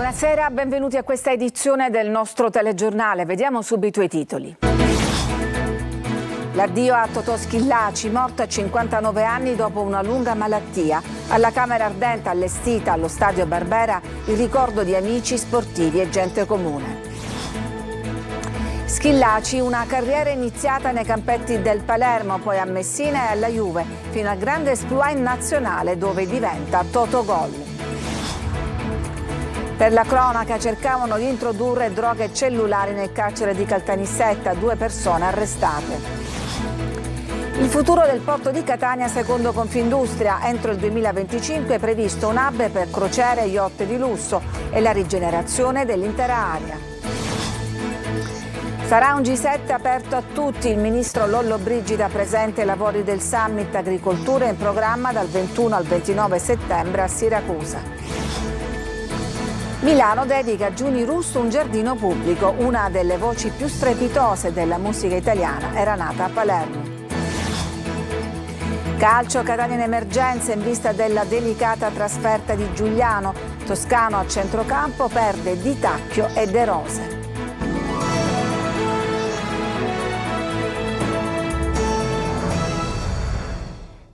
Buonasera, benvenuti a questa edizione del nostro telegiornale. Vediamo subito i titoli. L'addio a Totò Schillaci, morto a 59 anni dopo una lunga malattia. Alla Camera Ardente allestita allo Stadio Barbera il ricordo di amici, sportivi e gente comune. Schillaci, una carriera iniziata nei campetti del Palermo, poi a Messina e alla Juve, fino al grande exploit in nazionale dove diventa Totogol. Per la cronaca cercavano di introdurre droghe cellulari nel carcere di Caltanissetta, 2 persone arrestate. Il futuro del porto di Catania secondo Confindustria. Entro il 2025 è previsto un hub per crociere e yacht di lusso e la rigenerazione dell'intera area. Sarà un G7 aperto a tutti. Il ministro Lollobrigida presenta i lavori del Summit Agricoltura in programma dal 21 al 29 settembre a Siracusa. Milano dedica a Giuni Russo un giardino pubblico. Una delle voci più strepitose della musica italiana era nata a Palermo. Calcio, Catania in emergenza in vista della delicata trasferta di Giuliano. Toscano a centrocampo perde Di Tacchio e De Rose.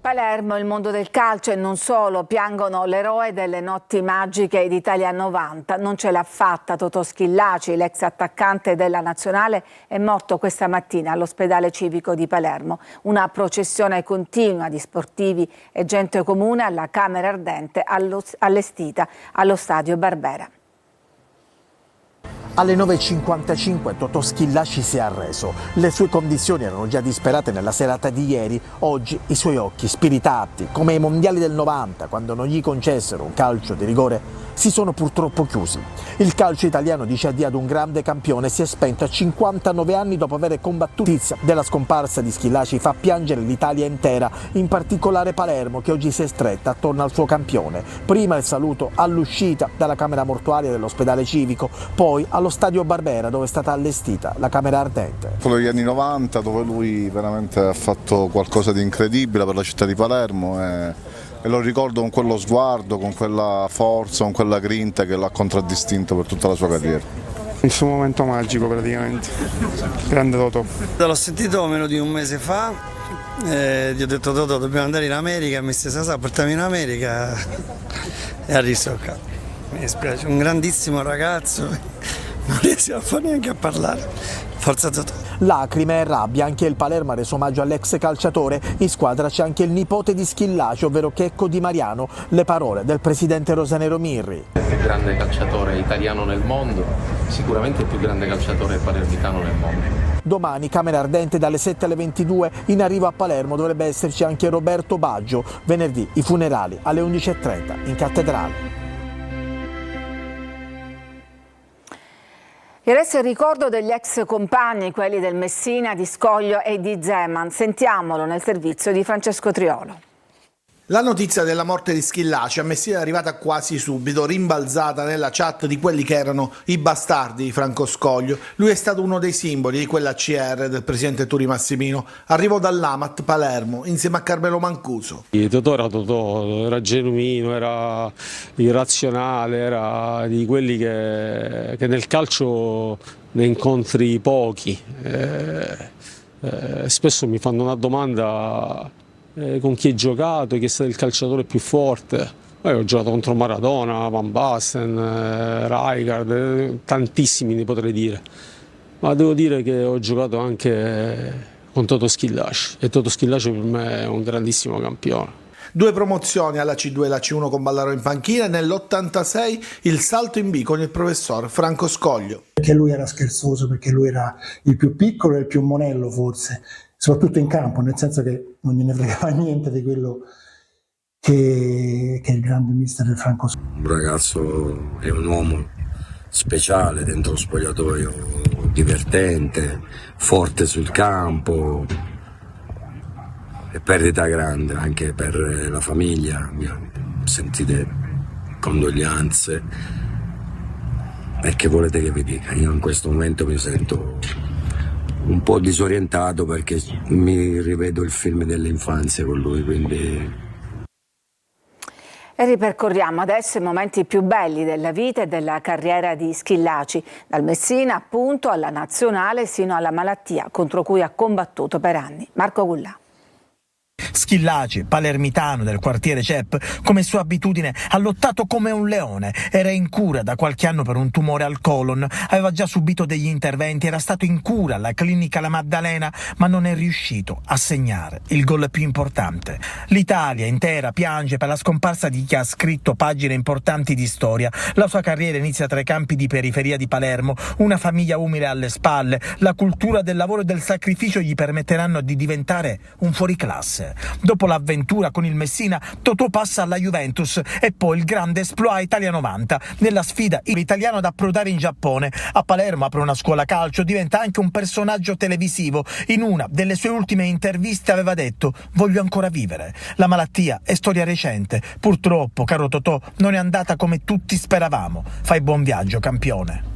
Palermo, il mondo del calcio e non solo, piangono l'eroe delle notti magiche d'Italia 90. Non ce l'ha fatta Totò Schillaci, l'ex attaccante della nazionale, è morto questa mattina all'ospedale civico di Palermo. Una processione continua di sportivi e gente comune alla Camera Ardente allestita allo Stadio Barbera. Alle 9.55 Totò Schillaci si è arreso. Le sue condizioni erano già disperate nella serata di ieri. Oggi i suoi occhi, spiritati, come ai mondiali del 90, quando non gli concessero un calcio di rigore, si sono purtroppo chiusi. Il calcio italiano dice addio ad un grande campione, si è spento a 59 anni dopo aver combattuto. Notizia della scomparsa di Schillaci fa piangere l'Italia intera, in particolare Palermo, che oggi si è stretta attorno al suo campione. Prima il saluto all'uscita dalla camera mortuaria dell'ospedale civico, poi allo Stadio Barbera dove è stata allestita la Camera Ardente. Quello degli anni 90 dove lui veramente ha fatto qualcosa di incredibile per la città di Palermo e lo ricordo con quello sguardo, con quella forza, con quella grinta che l'ha contraddistinto per tutta la sua carriera. Il suo momento magico praticamente, grande Totò. L'ho sentito meno di un mese fa, gli ho detto Totò dobbiamo andare in America, mi stessa sa portami in America e ha risoccato. Mi dispiace, un grandissimo ragazzo, non riesco a fare neanche a parlare. Forza Totò. Lacrime e rabbia, anche il Palermo ha reso omaggio all'ex calciatore. In squadra c'è anche il nipote di Schillaci, ovvero Checco Di Mariano. Le parole del presidente Rosanero Mirri. Il più grande calciatore italiano nel mondo, sicuramente il più grande calciatore palermitano nel mondo. Domani Camera Ardente dalle 7 alle 22, in arrivo a Palermo dovrebbe esserci anche Roberto Baggio. Venerdì i funerali alle 11.30 in cattedrale. E resta il ricordo degli ex compagni, quelli del Messina, di Scoglio e di Zeman. Sentiamolo nel servizio di Francesco Triolo. La notizia della morte di Schillaci a Messina è arrivata quasi subito, rimbalzata nella chat di quelli che erano i bastardi di Franco Scoglio. Lui è stato uno dei simboli di quella CR del presidente Turi Massimino. Arrivò dall'Amat Palermo insieme a Carmelo Mancuso. Totò era genuino, era irrazionale, era di quelli che nel calcio ne incontri pochi. Spesso mi fanno una domanda: con chi hai giocato, chi è stato il calciatore più forte? Ho giocato contro Maradona, Van Basten, Rijkaard, tantissimi ne potrei dire, ma devo dire che ho giocato anche con Totò Schillaci e Totò Schillaci per me è un grandissimo campione. 2 promozioni alla C2 e la C1 con Ballarò in panchina e nell'86 il salto in B con il professor Franco Scoglio. Perché lui era scherzoso, perché lui era il più piccolo e il più monello forse, soprattutto in campo, nel senso che non gliene fregava niente di quello che è il grande mister del Franco Scoglio. Un ragazzo è un uomo speciale dentro lo spogliatoio, divertente, forte sul campo. E perdita grande anche per la famiglia, sentite condoglianze e che volete che vi dica, io in questo momento mi sento un po' disorientato perché mi rivedo il film delle infanzie con lui, quindi E ripercorriamo adesso i momenti più belli della vita e della carriera di Schillaci, dal Messina appunto alla nazionale sino alla malattia contro cui ha combattuto per anni. Marco Gullà. Schillaci, palermitano del quartiere CEP, come sua abitudine ha lottato come un leone, era in cura da qualche anno per un tumore al colon, aveva già subito degli interventi, era stato in cura alla clinica La Maddalena, ma non è riuscito a segnare il gol più importante. L'Italia intera piange per la scomparsa di chi ha scritto pagine importanti di storia. La sua carriera inizia tra i campi di periferia di Palermo, una famiglia umile alle spalle, la cultura del lavoro e del sacrificio gli permetteranno di diventare un fuoriclasse. Dopo l'avventura con il Messina, Totò passa alla Juventus e poi il grande exploit Italia 90 nella sfida italiano ad approdare in Giappone. A Palermo apre una scuola calcio, diventa anche un personaggio televisivo. In una delle sue ultime interviste aveva detto: voglio ancora vivere. La malattia è storia recente. Purtroppo, caro Totò, non è andata come tutti speravamo. Fai buon viaggio, campione.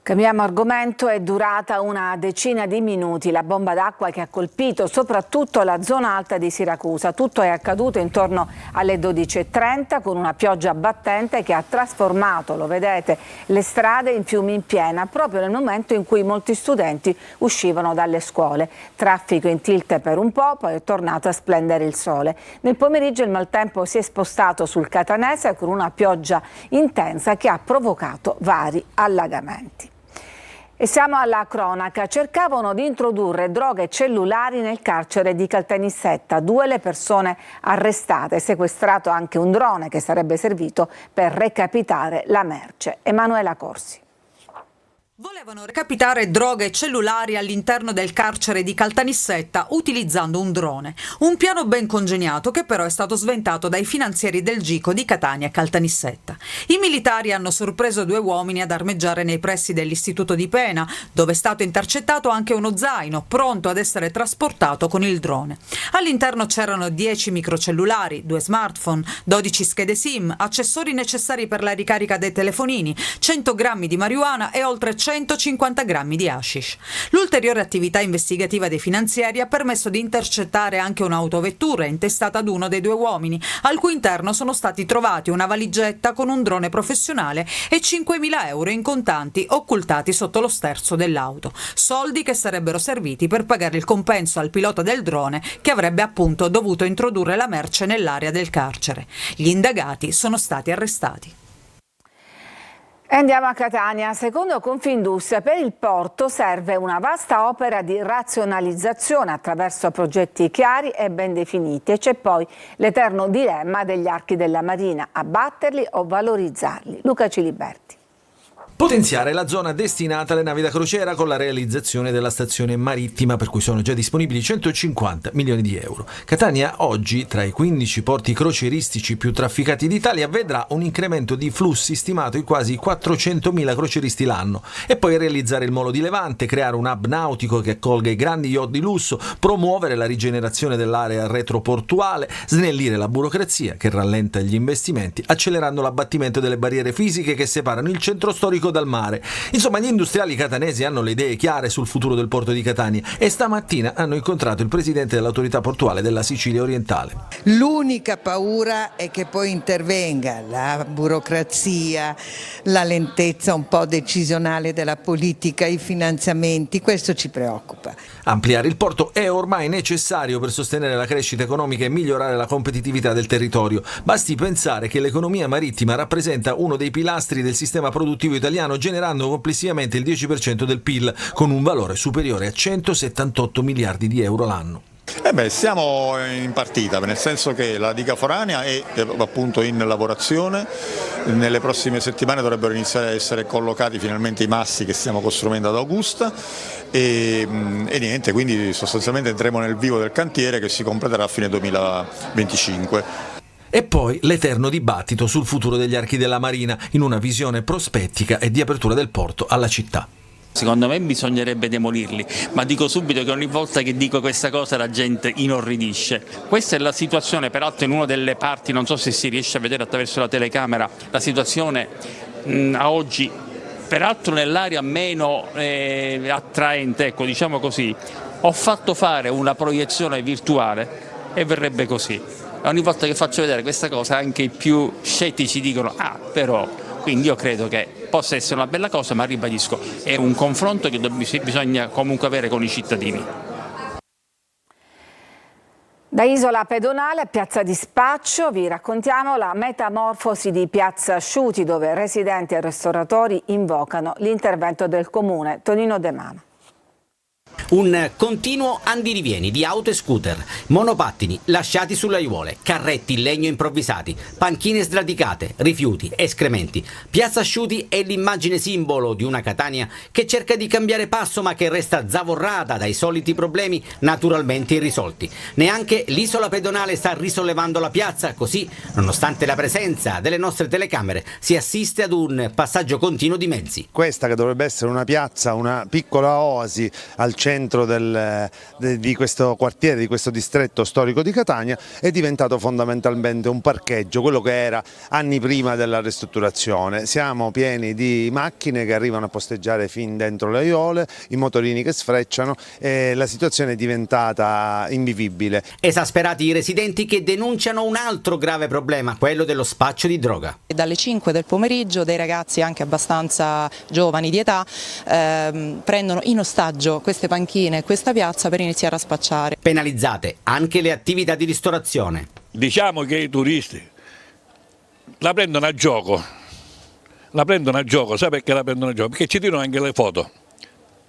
Cambiamo argomento, è durata una decina di minuti la bomba d'acqua che ha colpito soprattutto la zona alta di Siracusa. Tutto è accaduto intorno alle 12:30 con una pioggia battente che ha trasformato, lo vedete, le strade in fiumi in piena proprio nel momento in cui molti studenti uscivano dalle scuole. Traffico in tilt per un po', poi è tornato a splendere il sole. Nel pomeriggio il maltempo si è spostato sul Catanese con una pioggia intensa che ha provocato vari allagamenti. E siamo alla cronaca. Cercavano di introdurre droghe cellulari nel carcere di Caltanissetta. 2 le persone arrestate, sequestrato anche un drone che sarebbe servito per recapitare la merce. Emanuela Corsi. Volevano recapitare droghe cellulari all'interno del carcere di Caltanissetta utilizzando un drone. Un piano ben congegnato che però è stato sventato dai finanzieri del GICO di Catania e Caltanissetta. I militari hanno sorpreso 2 uomini ad armeggiare nei pressi dell'istituto di pena, dove è stato intercettato anche uno zaino pronto ad essere trasportato con il drone. All'interno c'erano 10 microcellulari, 2 smartphone, 12 schede SIM, accessori necessari per la ricarica dei telefonini, 100 grammi di marijuana e oltre 150 grammi di hashish. L'ulteriore attività investigativa dei finanzieri ha permesso di intercettare anche un'autovettura intestata ad uno dei 2 uomini, al cui interno sono stati trovati una valigetta con un drone professionale e 5.000 euro in contanti occultati sotto lo sterzo dell'auto. Soldi che sarebbero serviti per pagare il compenso al pilota del drone che avrebbe appunto dovuto introdurre la merce nell'area del carcere. Gli indagati sono stati arrestati. E andiamo a Catania. Secondo Confindustria per il porto serve una vasta opera di razionalizzazione attraverso progetti chiari e ben definiti e c'è poi l'eterno dilemma degli archi della Marina, abbatterli o valorizzarli. Luca Ciliberti. Potenziare la zona destinata alle navi da crociera con la realizzazione della stazione marittima per cui sono già disponibili 150 milioni di euro. Catania oggi, tra i 15 porti crocieristici più trafficati d'Italia, vedrà un incremento di flussi stimato in quasi 400.000 crocieristi l'anno. E poi realizzare il molo di Levante, creare un hub nautico che accolga i grandi yacht di lusso, promuovere la rigenerazione dell'area retroportuale, snellire la burocrazia che rallenta gli investimenti, accelerando l'abbattimento delle barriere fisiche che separano il centro storico dal mare. Insomma, gli industriali catanesi hanno le idee chiare sul futuro del porto di Catania e stamattina hanno incontrato il presidente dell'autorità portuale della Sicilia orientale. L'unica paura è che poi intervenga la burocrazia, la lentezza un po' decisionale della politica, i finanziamenti, questo ci preoccupa. Ampliare il porto è ormai necessario per sostenere la crescita economica e migliorare la competitività del territorio. Basti pensare che l'economia marittima rappresenta uno dei pilastri del sistema produttivo italiano, generando complessivamente il 10% del PIL con un valore superiore a 178 miliardi di euro l'anno. Siamo in partita, nel senso che la diga foranea è appunto in lavorazione, nelle prossime settimane dovrebbero iniziare a essere collocati finalmente i massi che stiamo costruendo ad Augusta e niente, quindi sostanzialmente entreremo nel vivo del cantiere che si completerà a fine 2025. E poi l'eterno dibattito sul futuro degli archi della Marina in una visione prospettica e di apertura del porto alla città. Secondo me bisognerebbe demolirli, ma dico subito che ogni volta che dico questa cosa la gente inorridisce. Questa è la situazione, peraltro in una delle parti, non so se si riesce a vedere attraverso la telecamera, la situazione a oggi, peraltro nell'area meno attraente, ecco, diciamo così. Ho fatto fare una proiezione virtuale e verrebbe così. E ogni volta che faccio vedere questa cosa anche i più scettici dicono però, quindi io credo che possa essere una bella cosa, ma ribadisco, è un confronto che bisogna comunque avere con i cittadini. Da Isola Pedonale a Piazza di Spaccio vi raccontiamo la metamorfosi di Piazza Asciuti, dove residenti e ristoratori invocano l'intervento del comune. Tonino De Mano. Un continuo andirivieni di auto e scooter, monopattini lasciati sulle aiuole, carretti in legno improvvisati, panchine sradicate, rifiuti, escrementi. Piazza Asciuti è l'immagine simbolo di una Catania che cerca di cambiare passo ma che resta zavorrata dai soliti problemi naturalmente irrisolti. Neanche l'Isola Pedonale sta risollevando la piazza, così, nonostante la presenza delle nostre telecamere, si assiste ad un passaggio continuo di mezzi. Questa che dovrebbe essere una piazza, una piccola oasi al centro di questo quartiere, di questo distretto storico di Catania, è diventato fondamentalmente un parcheggio, quello che era anni prima della ristrutturazione. Siamo pieni di macchine che arrivano a posteggiare fin dentro le aiuole, i motorini che sfrecciano e la situazione è diventata invivibile. Esasperati i residenti che denunciano un altro grave problema, quello dello spaccio di droga. Dalle 5 del pomeriggio dei ragazzi anche abbastanza giovani di età prendono in ostaggio queste panchine, questa piazza per iniziare a spacciare. Penalizzate anche le attività di ristorazione. Diciamo che i turisti la prendono a gioco, sai perché la prendono a gioco? Perché ci tirano anche le foto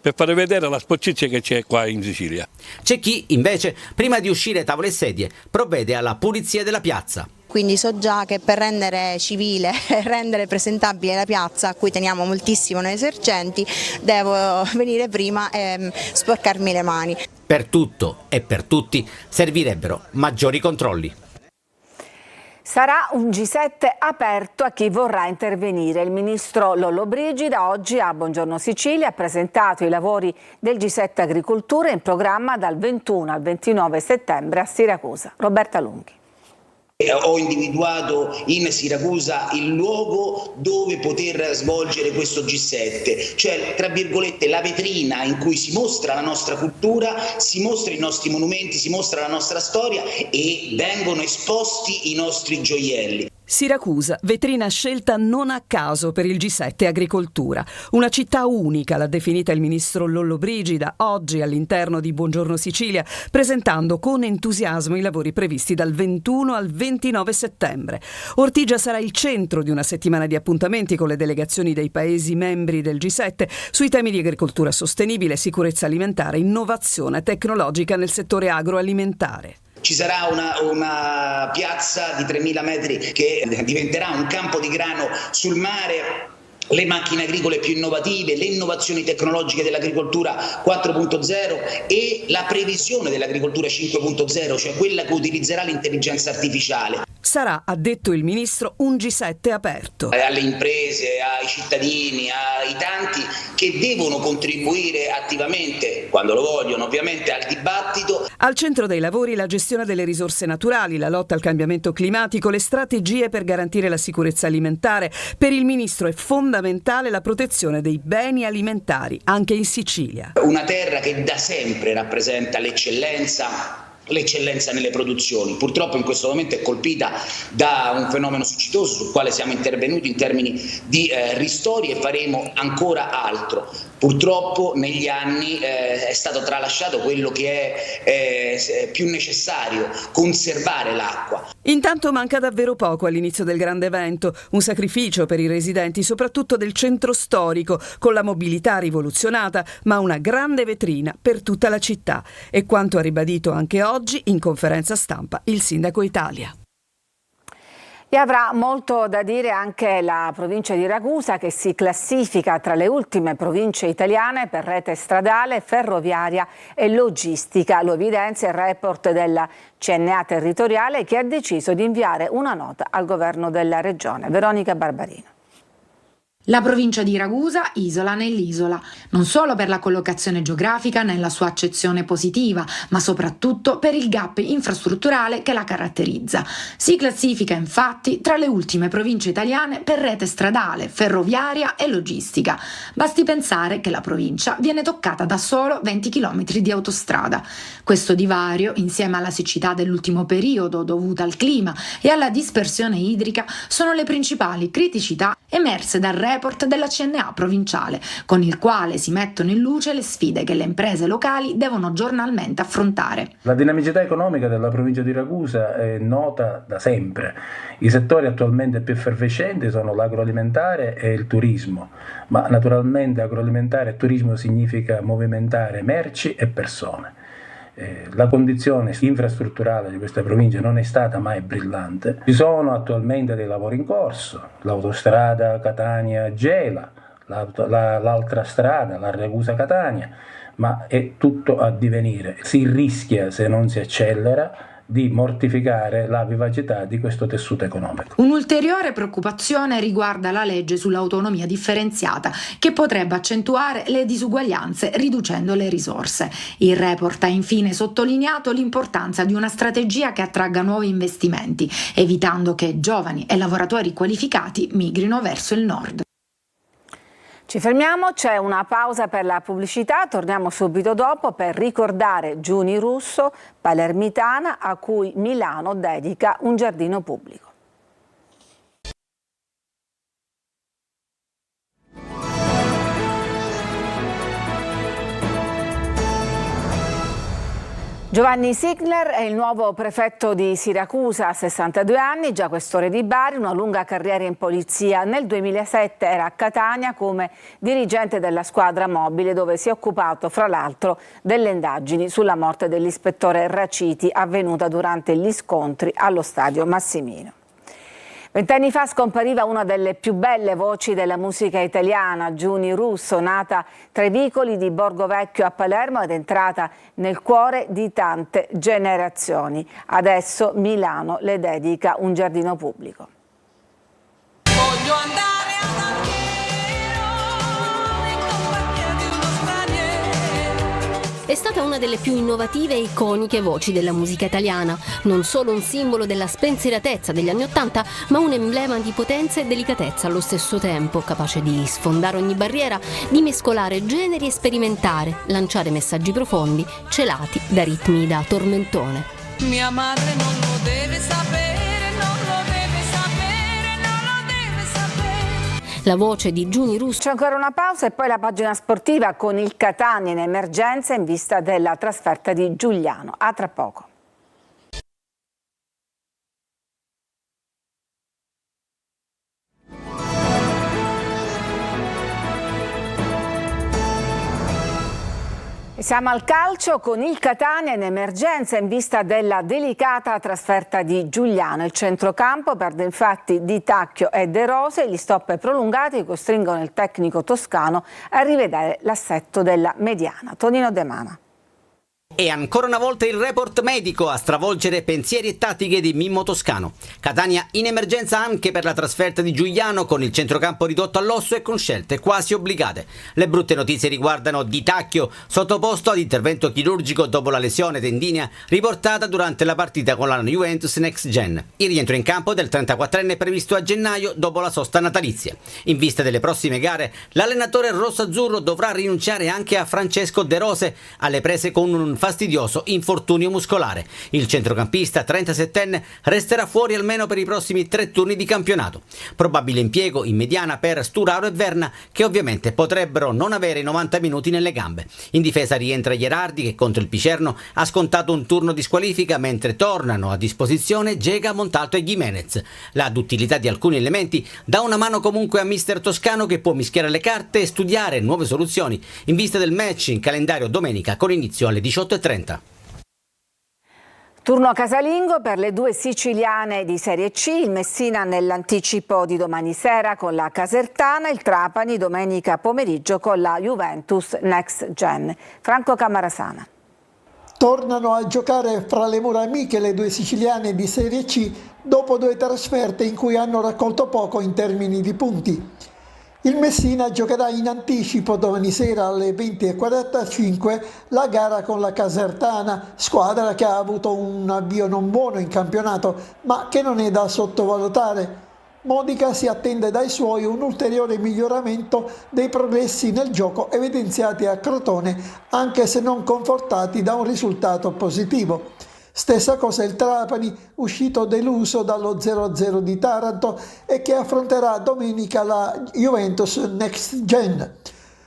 per fare vedere la sporcizia che c'è qua in Sicilia. C'è chi invece, prima di uscire tavole e sedie, provvede alla pulizia della piazza. Quindi so già che per rendere civile e rendere presentabile la piazza, a cui teniamo moltissimo noi esercenti, devo venire prima e sporcarmi le mani. Per tutto e per tutti servirebbero maggiori controlli. Sarà un G7 aperto a chi vorrà intervenire. Il ministro Lollobrigida oggi a Buongiorno Sicilia ha presentato i lavori del G7 Agricoltura in programma dal 21 al 29 settembre a Siracusa. Roberta Lunghi. Ho individuato in Siracusa il luogo dove poter svolgere questo G7, cioè tra virgolette la vetrina in cui si mostra la nostra cultura, si mostra i nostri monumenti, si mostra la nostra storia e vengono esposti i nostri gioielli. Siracusa, vetrina scelta non a caso per il G7 Agricoltura. Una città unica, l'ha definita il ministro Lollobrigida oggi all'interno di Buongiorno Sicilia, presentando con entusiasmo i lavori previsti dal 21 al 29 settembre. Ortigia sarà il centro di una settimana di appuntamenti con le delegazioni dei Paesi membri del G7 sui temi di agricoltura sostenibile, sicurezza alimentare, innovazione tecnologica nel settore agroalimentare. Ci sarà una piazza di 3.000 metri che diventerà un campo di grano sul mare, le macchine agricole più innovative, le innovazioni tecnologiche dell'agricoltura 4.0 e la previsione dell'agricoltura 5.0, cioè quella che utilizzerà l'intelligenza artificiale. Sarà, ha detto il ministro, un G7 aperto. Alle imprese, ai cittadini, ai tanti che devono contribuire attivamente, quando lo vogliono ovviamente, al dibattito. Al centro dei lavori la gestione delle risorse naturali, la lotta al cambiamento climatico, le strategie per garantire la sicurezza alimentare. Per il ministro è fondamentale la protezione dei beni alimentari, anche in Sicilia. Una terra che da sempre rappresenta l'eccellenza nelle produzioni. Purtroppo in questo momento è colpita da un fenomeno siccitoso sul quale siamo intervenuti in termini di ristori e faremo ancora altro. Purtroppo negli anni è stato tralasciato quello che è più necessario, conservare l'acqua. Intanto manca davvero poco all'inizio del grande evento, un sacrificio per i residenti soprattutto del centro storico, con la mobilità rivoluzionata, ma una grande vetrina per tutta la città. E quanto ha ribadito anche oggi in conferenza stampa il sindaco Italia. E avrà molto da dire anche la provincia di Ragusa, che si classifica tra le ultime province italiane per rete stradale, ferroviaria e logistica. Lo evidenzia il report della CNA territoriale, che ha deciso di inviare una nota al governo della regione. Veronica Barbarino. La provincia di Ragusa isola nell'isola, non solo per la collocazione geografica nella sua accezione positiva, ma soprattutto per il gap infrastrutturale che la caratterizza. Si classifica infatti tra le ultime province italiane per rete stradale, ferroviaria e logistica. Basti pensare che la provincia viene toccata da solo 20 km di autostrada. Questo divario, insieme alla siccità dell'ultimo periodo dovuta al clima e alla dispersione idrica, sono le principali criticità emerse dal report della CNA provinciale, con il quale si mettono in luce le sfide che le imprese locali devono giornalmente affrontare. La dinamicità economica della provincia di Ragusa è nota da sempre. I settori attualmente più effervescenti sono l'agroalimentare e il turismo, ma naturalmente agroalimentare e turismo significa movimentare merci e persone. La condizione infrastrutturale di questa provincia non è stata mai brillante. Ci sono attualmente dei lavori in corso, l'autostrada Catania-Gela, l'altra strada, la Ragusa-Catania, ma è tutto a divenire. Si rischia, se non si accelera, di mortificare la vivacità di questo tessuto economico. Un'ulteriore preoccupazione riguarda la legge sull'autonomia differenziata, che potrebbe accentuare le disuguaglianze riducendo le risorse. Il report ha infine sottolineato l'importanza di una strategia che attragga nuovi investimenti, evitando che giovani e lavoratori qualificati migrino verso il nord. Ci fermiamo, c'è una pausa per la pubblicità, torniamo subito dopo per ricordare Giuni Russo, palermitana a cui Milano dedica un giardino pubblico. Giovanni Sigler è il nuovo prefetto di Siracusa, a 62 anni, già questore di Bari, una lunga carriera in polizia. Nel 2007 era a Catania come dirigente della squadra mobile, dove si è occupato fra l'altro delle indagini sulla morte dell'ispettore Raciti avvenuta durante gli scontri allo stadio Massimino. 20 anni fa scompariva una delle più belle voci della musica italiana, Giuni Russo, nata tra i vicoli di Borgo Vecchio a Palermo ed entrata nel cuore di tante generazioni. Adesso Milano le dedica un giardino pubblico. Voglio andare È stata una delle più innovative e iconiche voci della musica italiana, non solo un simbolo della spensieratezza degli anni '80, ma un emblema di potenza e delicatezza allo stesso tempo, capace di sfondare ogni barriera, di mescolare generi e sperimentare, lanciare messaggi profondi, celati da ritmi da tormentone. Mia madre non lo deve sapere. La voce di Giuni Russo. C'è ancora una pausa e poi la pagina sportiva con il Catania in emergenza in vista della trasferta di Giuliano. A tra poco. Siamo al calcio con il Catania in emergenza in vista della delicata trasferta di Giuliano. Il centrocampo perde infatti Di Tacchio e De Rose. Gli stop prolungati costringono il tecnico toscano a rivedere l'assetto della mediana. Tonino De Mana. E ancora una volta il report medico a stravolgere pensieri e tattiche di Mimmo Toscano. Catania in emergenza anche per la trasferta di Giuliano, con il centrocampo ridotto all'osso e con scelte quasi obbligate. Le brutte notizie riguardano Di Tacchio, sottoposto ad intervento chirurgico dopo la lesione tendinea riportata durante la partita con la Juventus Next Gen. Il rientro in campo del 34enne è previsto a gennaio dopo la sosta natalizia. In vista delle prossime gare, l'allenatore rossoazzurro dovrà rinunciare anche a Francesco De Rose, alle prese con un fastidioso infortunio muscolare. Il centrocampista 37enne resterà fuori almeno per i prossimi 3 turni di campionato. Probabile impiego in mediana per Sturaro e Verna, che ovviamente potrebbero non avere i 90 minuti nelle gambe. In difesa rientra Gherardi, che contro il Picerno ha scontato un turno di squalifica, mentre tornano a disposizione Gega, Montalto e Gimenez. La duttilità di alcuni elementi dà una mano comunque a mister Toscano, che può mischiare le carte e studiare nuove soluzioni in vista del match in calendario domenica con inizio alle 18:30. Turno casalingo per le 2 siciliane di Serie C, il Messina nell'anticipo di domani sera con la Casertana, il Trapani domenica pomeriggio con la Juventus Next Gen. Franco Camarasana. Tornano a giocare fra le mura amiche le 2 siciliane di Serie C dopo 2 trasferte in cui hanno raccolto poco in termini di punti. Il Messina giocherà in anticipo domani sera alle 20:45 la gara con la Casertana, squadra che ha avuto un avvio non buono in campionato, ma che non è da sottovalutare. Modica si attende dai suoi un ulteriore miglioramento dei progressi nel gioco evidenziati a Crotone, anche se non confortati da un risultato positivo. Stessa cosa il Trapani, uscito deluso dallo 0-0 di Taranto e che affronterà domenica la Juventus Next Gen.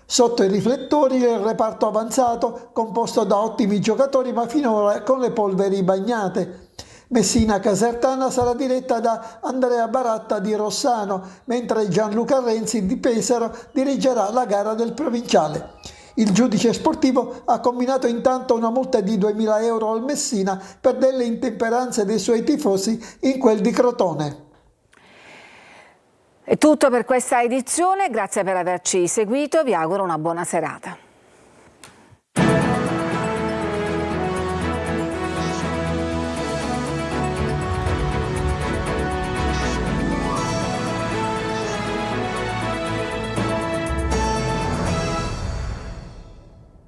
Sotto i riflettori il reparto avanzato, composto da ottimi giocatori ma finora con le polveri bagnate. Messina Casertana sarà diretta da Andrea Baratta di Rossano, mentre Gianluca Renzi di Pesaro dirigerà la gara del provinciale. Il giudice sportivo ha combinato intanto una multa di 2.000 euro al Messina per delle intemperanze dei suoi tifosi in quel di Crotone. È tutto per questa edizione, grazie per averci seguito, vi auguro una buona serata.